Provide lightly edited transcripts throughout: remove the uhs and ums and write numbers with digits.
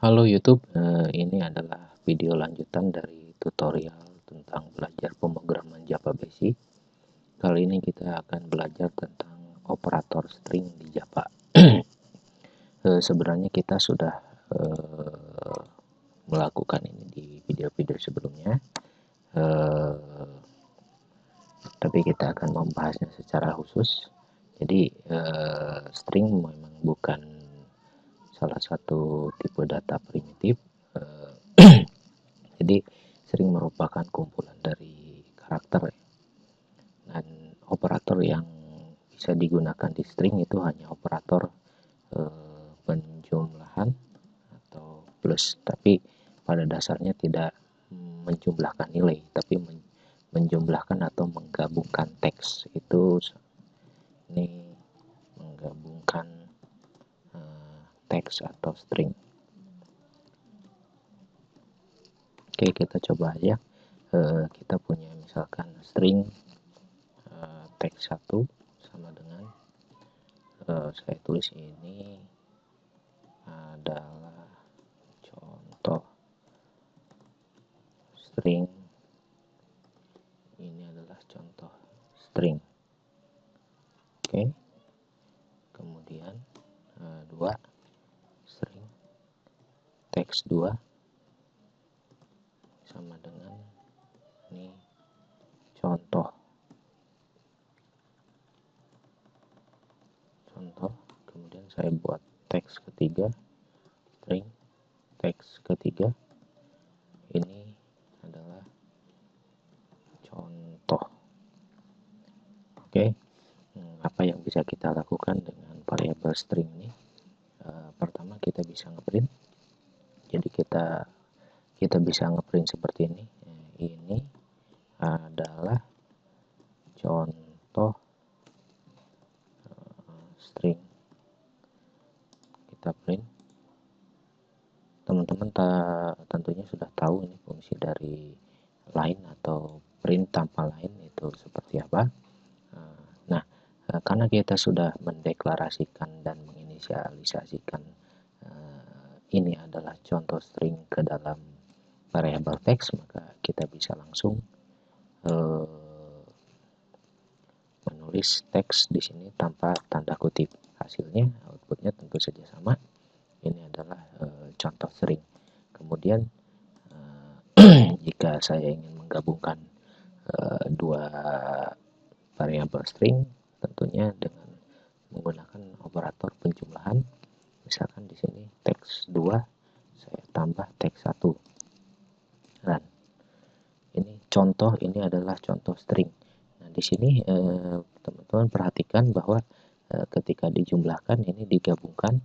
Halo YouTube, ini adalah video lanjutan dari tutorial tentang belajar pemrograman Java Basic. Kali ini kita akan belajar tentang operator string di Java. Sebenarnya kita sudah melakukan ini di video-video sebelumnya, tapi kita akan membahasnya secara khusus. Jadi string memang bukan salah satu tipe data primitif. Jadi string merupakan kumpulan dari karakter, dan operator yang bisa digunakan di string itu hanya operator penjumlahan atau plus, tapi pada dasarnya tidak menjumlahkan nilai, tapi menjumlahkan atau menggabungkan teks. Itu ini menggabungkan teks atau string. Oke, kita coba aja. Kita punya misalkan string teks 1 sama dengan saya tulis ini adalah contoh string, ini adalah contoh string. Oke, kemudian 2 string teks 2 sama dengan ini contoh, kemudian saya buat teks ketiga, string teks ketiga, ini adalah contoh. Oke, apa yang bisa kita lakukan dengan variabel string ini? Pertama, kita bisa ngeprint. Jadi kita bisa ngeprint seperti ini. Ini adalah contoh string. Kita print. Teman-teman tentunya sudah tahu ini fungsi dari line atau print tanpa line itu seperti apa. Nah, karena kita sudah mendeklarasikan dan menginisialisasikan ini adalah contoh string ke dalam variabel teks, maka kita bisa langsung menulis teks di sini tanpa tanda kutip. Hasilnya, outputnya tentu saja sama. Ini adalah contoh string. Kemudian jika saya ingin menggabungkan dua variabel string, tentunya dengan menggunakan operator penjumlahan. Misalkan di sini teks 2 saya tambah teks 1. Dan ini contoh, ini adalah contoh string. Nah, di sini teman-teman perhatikan bahwa ketika dijumlahkan ini digabungkan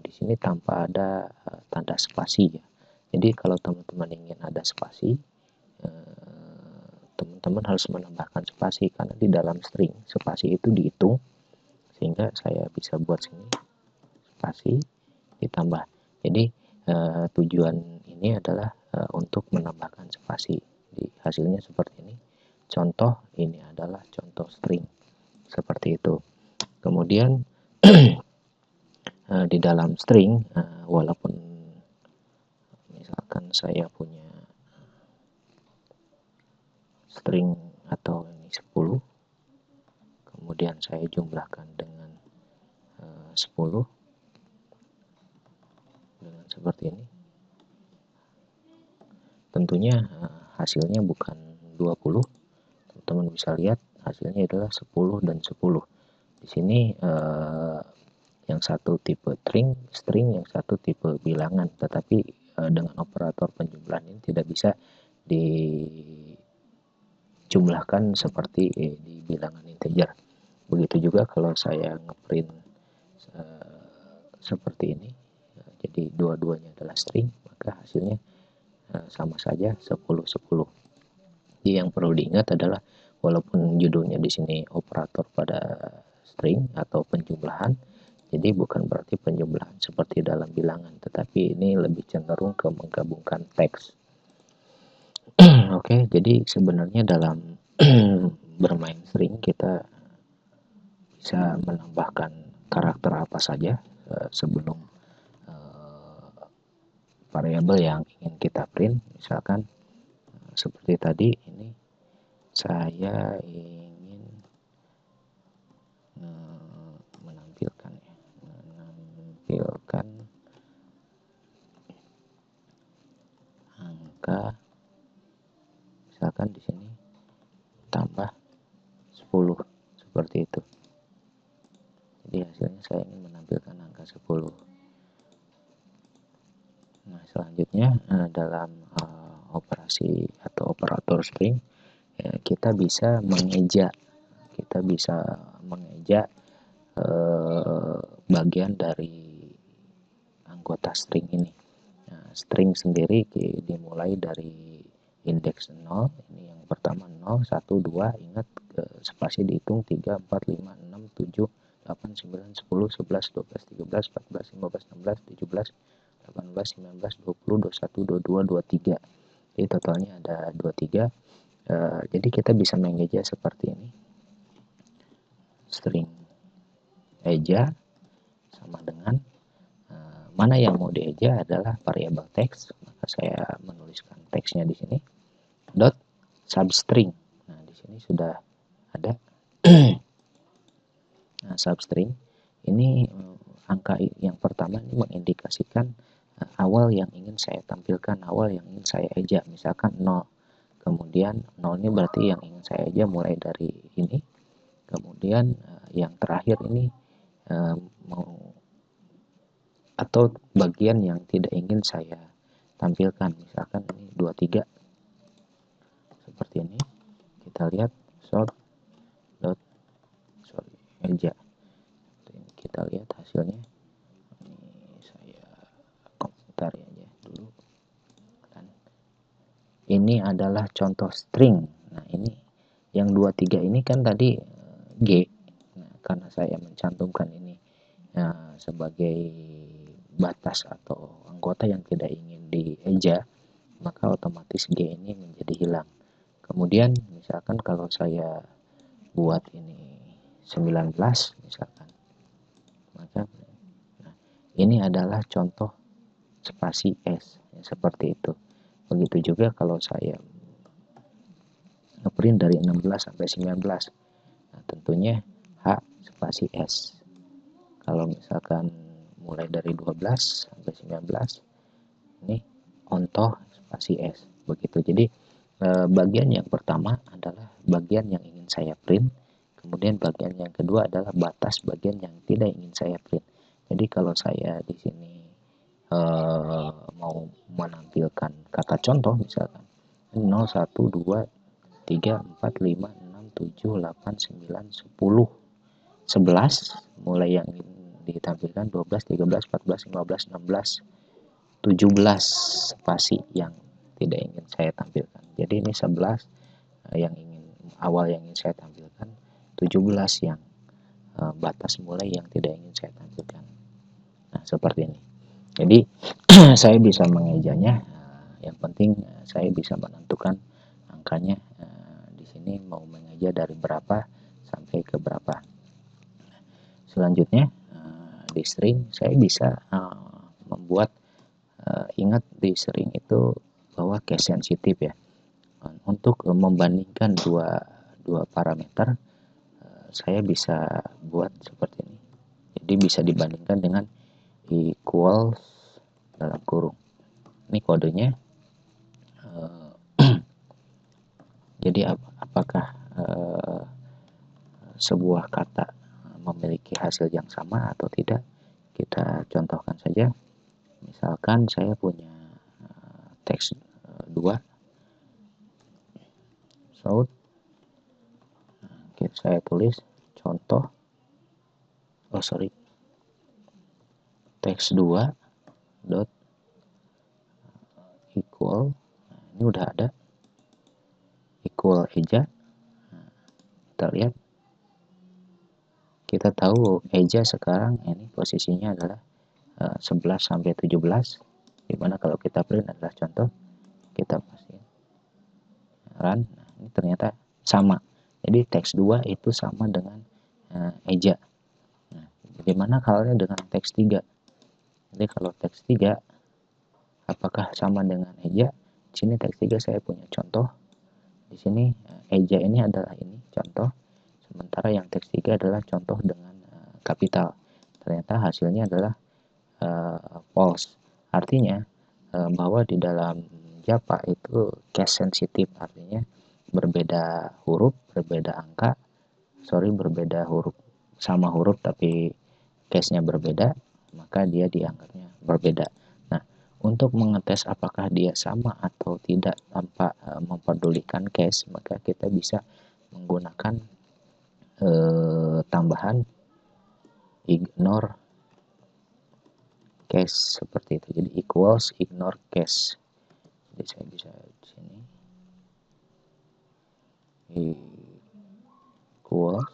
di sini tanpa ada tanda spasi ya. Jadi kalau teman-teman ingin ada spasi, teman-teman harus menambahkan spasi, karena di dalam string spasi itu dihitung, sehingga saya bisa buat sini spasi ditambah. Jadi tujuan ini adalah untuk menambahkan spasi. Jadi hasilnya seperti ini. Contoh, ini adalah contoh string seperti itu. Kemudian di dalam string, walaupun misalkan saya punya string atau ini 10, kemudian saya jumlahkan dengan 10 dengan seperti ini, tentunya hasilnya bukan 20. Teman-teman bisa lihat hasilnya adalah 10 dan 10. Di sini yang satu tipe string, yang satu tipe bilangan, tetapi dengan operator penjumlahan ini tidak bisa dijumlahkan seperti di bilangan integer. Begitu juga kalau saya ngeprint seperti ini, jadi dua-duanya adalah string, maka hasilnya sama saja 10-10. Jadi yang perlu diingat adalah walaupun judulnya di sini operator pada string atau penjumlahan, jadi bukan berarti penjumlahan seperti dalam bilangan, tetapi ini lebih cenderung ke menggabungkan teks. Oke, jadi sebenarnya dalam bermain string kita bisa menambahkan karakter apa saja sebelum variabel yang ingin kita print. Misalkan seperti tadi, ini saya ingin menampilkan angka, misalkan di sini tambah 10 seperti itu. Jadi hasilnya saya ingin menampilkan angka 10. Nah, selanjutnya dalam operasi atau operator string, kita bisa mengeja bagian dari anggota string ini. Nah, string sendiri dimulai dari indeks 0, ini yang pertama 0, 1, 2, ingat spasi dihitung 3, 4, 5, 6, 7, 8, 9, 10, 11, 12, 13, 14, 15, 16, 17, 18, 19, 20, 21, 22, 23. Jadi totalnya ada 23. Jadi kita bisa mengeja seperti ini. String eja sama dengan mana yang mau dieja adalah variabel teks, maka saya menuliskan teksnya di sini dot substring. Nah, di sini sudah ada. Nah, substring ini angka yang pertama ini mengindikasikan awal yang ingin saya tampilkan, awal yang ingin saya eja, misalkan 0. Kemudian 0 ini berarti yang ingin saya eja mulai dari ini. Kemudian yang terakhir ini atau bagian yang tidak ingin saya tampilkan, misalkan ini 23 seperti ini. Kita lihat sort dot eja, kita lihat hasilnya. Ini saya komentar aja dulu. Dan ini adalah contoh string. Nah, ini yang 23 ini kan tadi G. Nah, karena saya mencantumkan ini sebagai batas atau anggota yang tidak ingin dieja, maka otomatis G ini menjadi hilang. Kemudian misalkan kalau saya buat ini 19 misalkan, maka ini adalah contoh spasi S ya, seperti itu. Begitu juga kalau saya ngeprint dari 16 sampai 19, nah tentunya H spasi S. Kalau misalkan mulai dari 12 sampai 19, ini ontoh spasi S. Begitu. Jadi bagian yang pertama adalah bagian yang ingin saya print, kemudian bagian yang kedua adalah batas bagian yang tidak ingin saya print. Jadi kalau saya di sini mau menampilkan kata contoh, misalkan 0, 1, 2, 3, 4, 5, 6, 7, 8, 9, 10, 11, mulai yang ditampilkan 12, 13, 14, 15, 16, 17 spasi yang tidak ingin saya tampilkan. Jadi ini 11 yang awal yang ingin saya tampilkan, 17 yang batas mulai yang tidak ingin saya tampilkan. Nah, seperti ini. Jadi saya bisa mengejanya. Yang penting saya bisa menentukan angkanya di sini mau mengeja dari berapa sampai ke berapa. Selanjutnya di string saya bisa membuat, ingat di string itu bahwa case sensitif ya. Untuk membandingkan dua parameter, saya bisa buat seperti ini. Jadi bisa dibandingkan dengan equals dalam kurung. Ini kodenya. Jadi apakah sebuah kata memiliki hasil yang sama atau tidak? Kita contohkan saja. Misalkan saya punya teks 2 shout, saya tulis contoh teks 2 dot equal, ini udah ada equal eja. Kita lihat, kita tahu eja sekarang ini posisinya adalah 11 sampai 17, dimana kalau kita print adalah contoh, kita pasti run. Nah, ini ternyata sama. Jadi teks 2 itu sama dengan eja. Nah, bagaimana halnya dengan teks 3? Jadi kalau teks 3 Apakah sama dengan eja? Di sini teks 3 saya punya contoh. Di sini eja ini adalah ini contoh, sementara yang teks 3 adalah contoh dengan kapital. Ternyata hasilnya adalah false. Artinya bahwa di dalam Java itu case sensitif, artinya berbeda huruf, berbeda angka, berbeda huruf, sama huruf tapi case-nya berbeda, maka dia dianggapnya berbeda. Nah, untuk mengetes apakah dia sama atau tidak tanpa memperdulikan case, maka kita bisa menggunakan tambahan ignore case seperti itu. Jadi equals ignore case. Jadi saya bisa di sini equals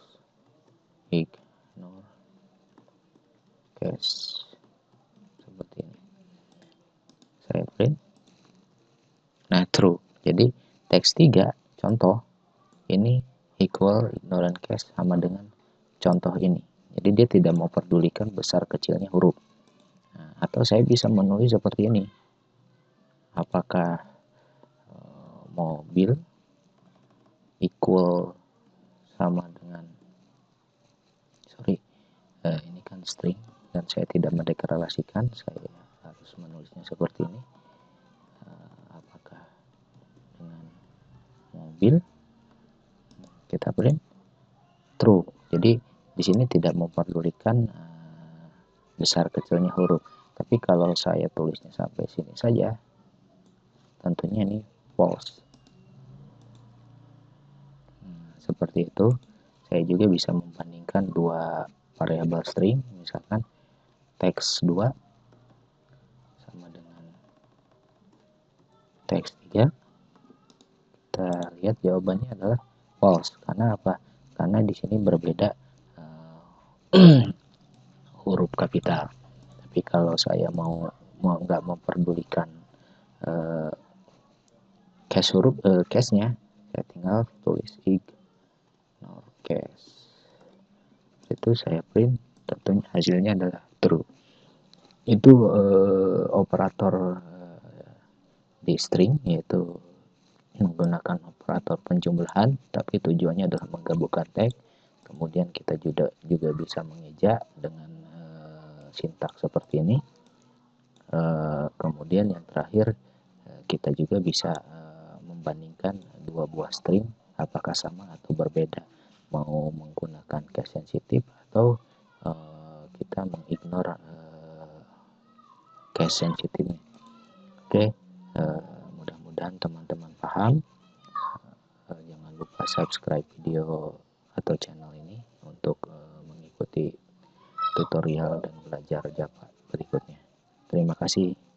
ignore case seperti ini. Saya print. Nah, true. Jadi teks 3 contoh ini equal ignorant case sama dengan contoh ini. Jadi dia tidak mau pedulikan besar kecilnya huruf. Nah, atau saya bisa menulis seperti ini. Apakah mobil equal sama dengan ini kan string dan saya tidak mendeklarasikan, saya harus menulisnya seperti ini. Apakah dengan mobil, kita print true. Jadi di sini tidak memperdulikan besar kecilnya huruf. Tapi kalau saya tulisnya sampai sini saja, tentunya ini false. Seperti itu. Saya juga bisa membandingkan dua variabel string, misalkan teks 2 sama dengan teks 3. Kita lihat jawabannya adalah false. Karena apa? Karena di sini berbeda huruf kapital. Tapi kalau saya mau nggak memperdulikan case-nya, saya tinggal tulis ignore case. Itu saya print, tentunya hasilnya adalah true. Itu operator di string, yaitu menggunakan operator penjumlahan, tapi tujuannya adalah menggabungkan teks. Kemudian kita juga bisa mengeja dengan sintaks seperti ini. Kemudian yang terakhir kita juga bisa membandingkan dua buah string apakah sama atau berbeda, mau menggunakan case sensitif atau kita mengignore case sensitifnya. Oke, mudah-mudahan teman-teman paham. Jangan lupa subscribe video atau channel ini untuk mengikuti tutorial dan belajar Java berikutnya. Terima kasih.